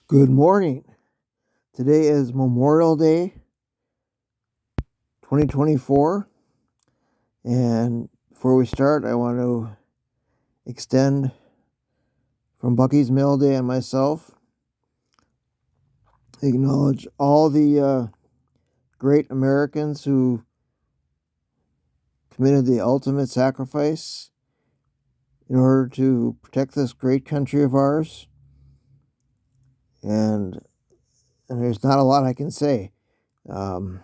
Good morning. Today is Memorial Day 2024. And before we start, I want to extend from Bucky's Mail Day and myself, acknowledge all the great Americans who committed the ultimate sacrifice in order to protect this great country of ours. And there's not a lot I can say. Um,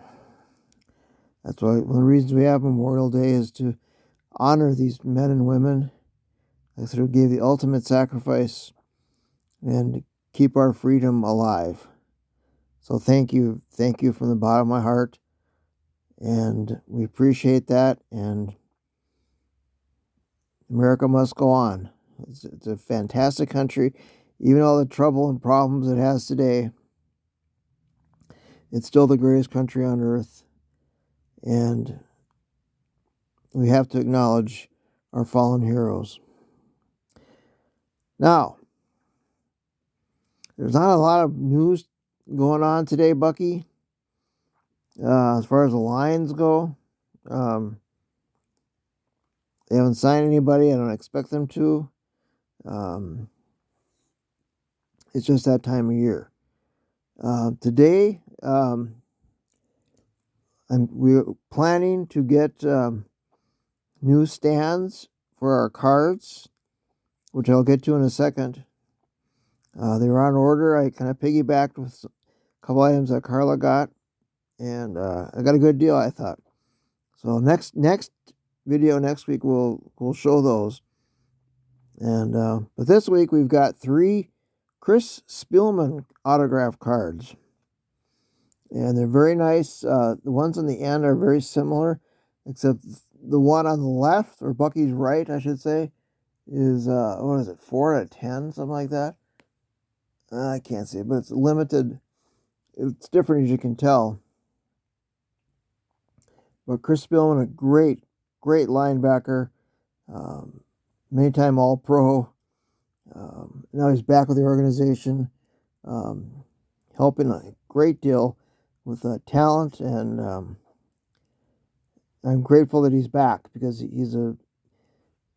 that's why one of the reasons we have Memorial Day is to honor these men and women who gave the ultimate sacrifice and keep our freedom alive. So thank you from the bottom of my heart, and we appreciate that, and America must go on. It's a fantastic country. Even all the trouble and problems it has today, it's still the greatest country on earth, and we have to acknowledge our fallen heroes. Now, there's not a lot of news going on today, Bucky. As far as the Lions go, they haven't signed anybody. I don't expect them to. It's just that time of year. Today, we're planning to get new stands for our cards, which I'll get to in a second. They were on order. I kind of piggybacked with a couple items that Carla got, and I got a good deal, I thought. So next video next week we'll show those. And but this week we've got 3 Chris Spielman autograph cards, and they're very nice. The ones on the end are very similar, except the one on the left, or Bucky's right, I should say, is what is it, 4 out of 10, something like that. I can't see it, but it's limited. It's different, as you can tell. But Chris Spielman, a great linebacker, many-time All-Pro. Now he's back with the organization, helping a great deal with talent, and I'm grateful that he's back because he's an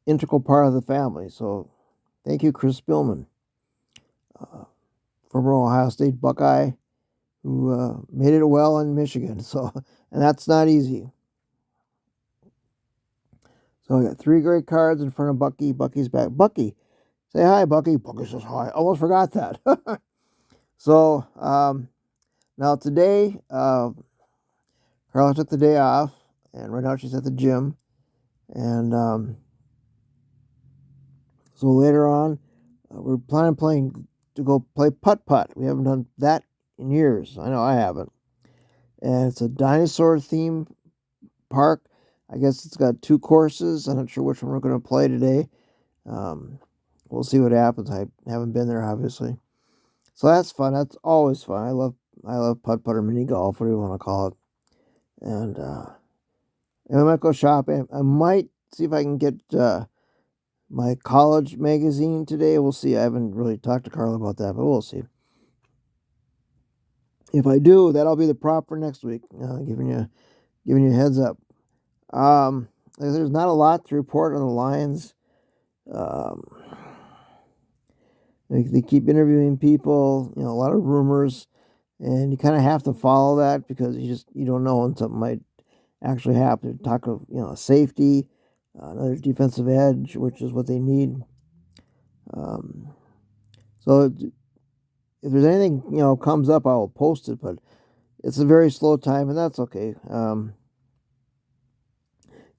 integral part of the family. So thank you, Chris Spielman, former Ohio State Buckeye, who made it well in Michigan. So, and that's not easy. So I got 3 great cards in front of Bucky. Bucky's back. Bucky, say hi, Bucky. Bucky says hi. Almost forgot that. So now today, Carla took the day off, and right now she's at the gym. And so later on, we're planning to go play putt-putt. We haven't done that in years. I know I haven't. And it's a dinosaur theme park. I guess it's got 2 courses. I'm not sure which one we're going to play today. We'll see what happens. I haven't been there, obviously. So that's fun. That's always fun. I love putt-putt or mini golf, whatever you want to call it. And I might go shopping. I might see if I can get my college magazine today. We'll see. I haven't really talked to Carla about that, but we'll see. If I do, that'll be the prop for next week. Giving you a heads up. There's not a lot to report on the Lions. They keep interviewing people. A lot of rumors, and you kind of have to follow that because you don't know when something might actually happen. Talk of safety, another defensive edge, which is what they need. So if there's anything comes up, I will post it. But it's a very slow time, and that's okay.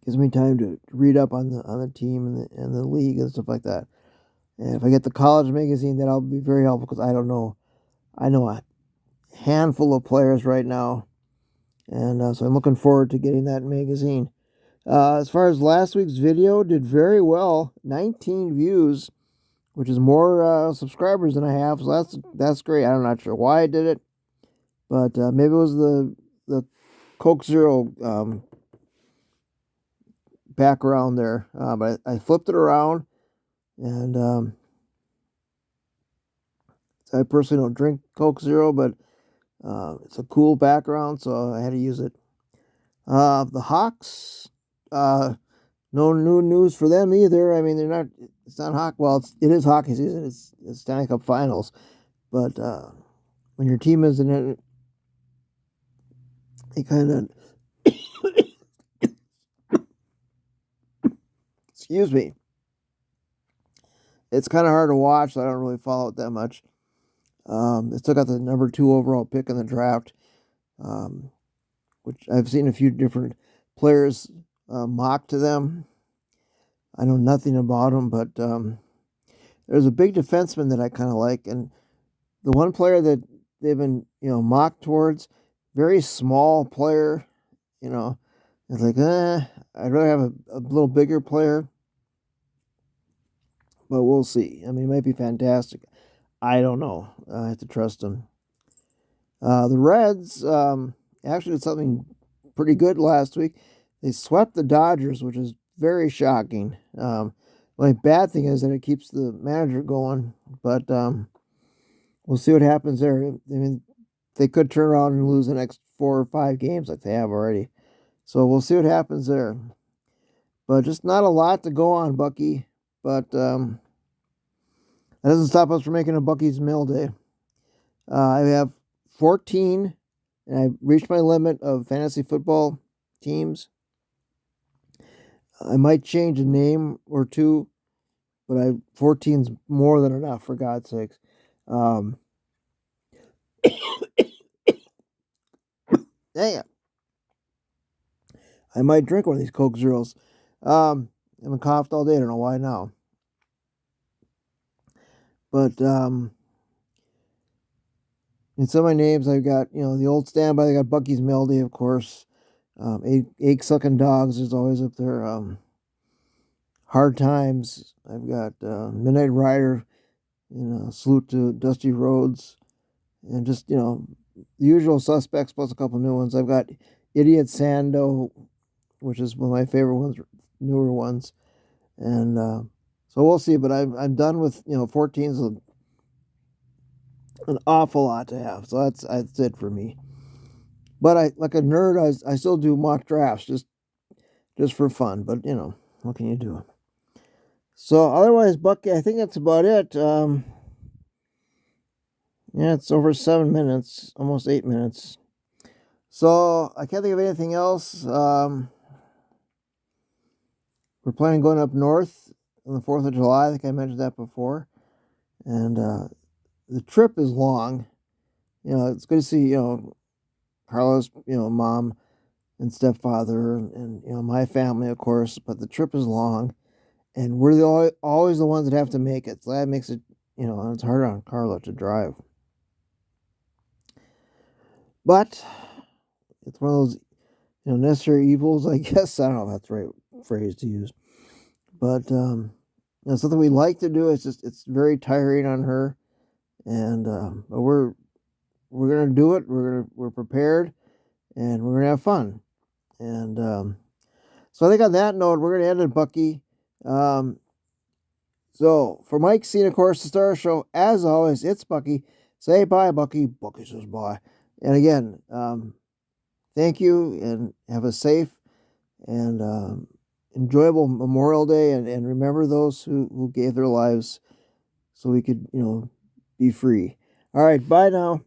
Gives me time to read up on the team and the league and stuff like that. And if I get the college magazine, that'll be very helpful because I don't know. I know a handful of players right now, and so I'm looking forward to getting that magazine. As far as last week's video, did very well. 19 views, which is more subscribers than I have. So that's great. I'm not sure why I did it, but maybe it was the Coke Zero background there. But I flipped it around, and I personally don't drink Coke Zero, but it's a cool background, so I had to use it. The Hawks, no new news for them either. I mean, they're not. It's not hockey. Well, it is hockey season. It's Stanley Cup Finals, but when your team isn't in it, they kind of excuse me. It's kind of hard to watch, so I don't really follow it that much. They still got the number 2 overall pick in the draft, which I've seen a few different players mock to them. I know nothing about them, but there's a big defenseman that I kind of like, and the one player that they've been mocked towards, very small player. It's like I'd rather have a little bigger player, but we'll see. I mean, it might be fantastic. I don't know. I have to trust him. The Reds actually did something pretty good last week. They swept the Dodgers, which is very shocking. The only bad thing is that it keeps the manager going, but we'll see what happens there. I mean, they could turn around and lose the next 4 or 5 games like they have already. So we'll see what happens there. But just not a lot to go on, Bucky. But that doesn't stop us from making a Bucky's Mail Day. I have 14, and I reached my limit of fantasy football teams. I might change a name or two, but 14's more than enough, for God's sakes. Damn. I might drink one of these Coke Zeros. I've been coughed all day. I don't know why now. But in some of my names, I've got, the old standby. I got Bucky's Mail Day, of course. Egg-sucking dogs is always up there. Hard Times. I've got Midnight Rider. Salute to Dusty Rhodes. And just, the usual suspects plus a couple new ones. I've got Idiot Sando, which is one of my favorite ones, newer ones. And so we'll see. But I'm done with, 14's an awful lot to have. So that's it for me. But I, like a nerd, I still do mock drafts just for fun. But, what can you do? So otherwise, Bucky, I think that's about it. Yeah, it's over 7 minutes, almost 8 minutes. So I can't think of anything else. We're planning on going up north on the 4th of July. I think I mentioned that before. And the trip is long. It's good to see, Carlos, mom and stepfather and my family, of course. But the trip is long. And we're always the ones that have to make it. So that makes it, it's harder on Carla to drive. But it's one of those, necessary evils, I guess. I don't know if that's the right phrase to use. But, something we like to do. It's very tiring on her. And, but we're going to do it. We're prepared. And we're going to have fun. And, so I think on that note, we're going to end it, Bucky. So for Mike C, of course, the Star Show, as always, it's Bucky. Say bye, Bucky. Bucky says bye. And again, thank you, and have a safe and enjoyable Memorial Day, and remember those who gave their lives so we could, be free. All right, bye now.